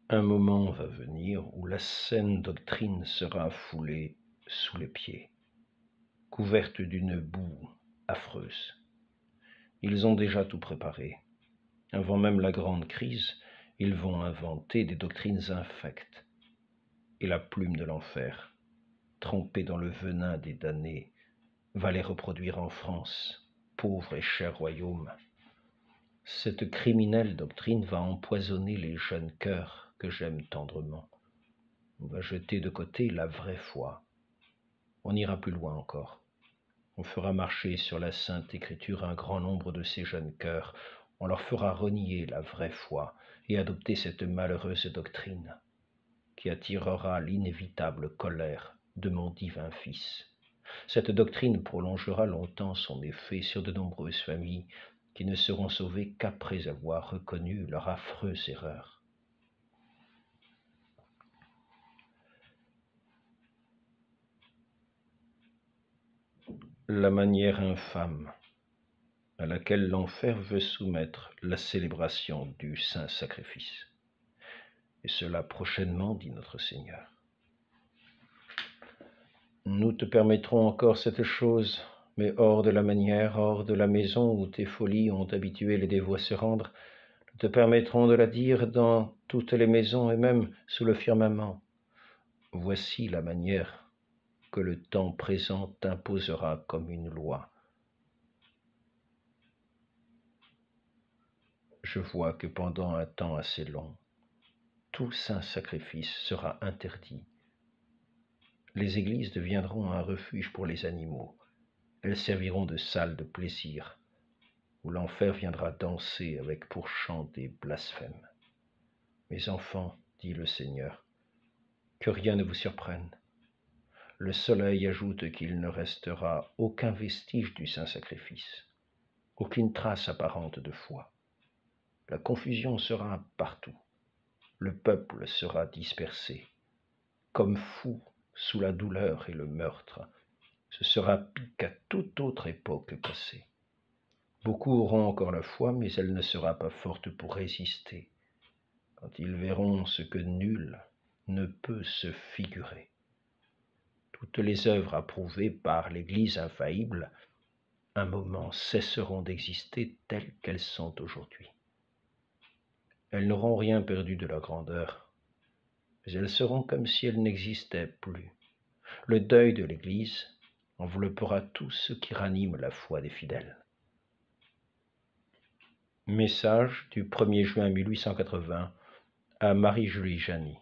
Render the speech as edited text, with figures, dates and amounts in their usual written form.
Un moment va venir où la saine doctrine sera foulée sous les pieds, couverte d'une boue affreuse. Ils ont déjà tout préparé. Avant même la grande crise, ils vont inventer des doctrines infectes. Et la plume de l'enfer, trempée dans le venin des damnés, va les reproduire en France, pauvre et cher royaume. Cette criminelle doctrine va empoisonner les jeunes cœurs que j'aime tendrement. On va jeter de côté la vraie foi. On ira plus loin encore. On fera marcher sur la Sainte Écriture un grand nombre de ces jeunes cœurs. On leur fera renier la vraie foi et adopter cette malheureuse doctrine qui attirera l'inévitable colère de mon divin Fils. Cette doctrine prolongera longtemps son effet sur de nombreuses familles qui ne seront sauvées qu'après avoir reconnu leur affreuse erreur. La manière infâme à laquelle l'enfer veut soumettre la célébration du saint sacrifice. Et cela prochainement, dit notre Seigneur. Nous te permettrons encore cette chose, mais hors de la manière, hors de la maison où tes folies ont habitué les dévots à se rendre. Nous te permettrons de la dire dans toutes les maisons et même sous le firmament. Voici la manière que le temps présent t'imposera comme une loi. Je vois que pendant un temps assez long, tout saint sacrifice sera interdit. Les églises deviendront un refuge pour les animaux. Elles serviront de salle de plaisir, où l'enfer viendra danser avec pour chant des blasphèmes. Mes enfants, dit le Seigneur, que rien ne vous surprenne. Le soleil ajoute qu'il ne restera aucun vestige du saint sacrifice, aucune trace apparente de foi. La confusion sera partout. Le peuple sera dispersé, comme fou sous la douleur et le meurtre. Ce sera pis qu'à toute autre époque passée. Beaucoup auront encore la foi, mais elle ne sera pas forte pour résister, quand ils verront ce que nul ne peut se figurer. Toutes les œuvres approuvées par l'Église infaillible, un moment cesseront d'exister telles qu'elles sont aujourd'hui. Elles n'auront rien perdu de leur grandeur, mais elles seront comme si elles n'existaient plus. Le deuil de l'Église enveloppera tout ce qui ranime la foi des fidèles. Message du 1er juin 1880 à Marie-Julie Janis.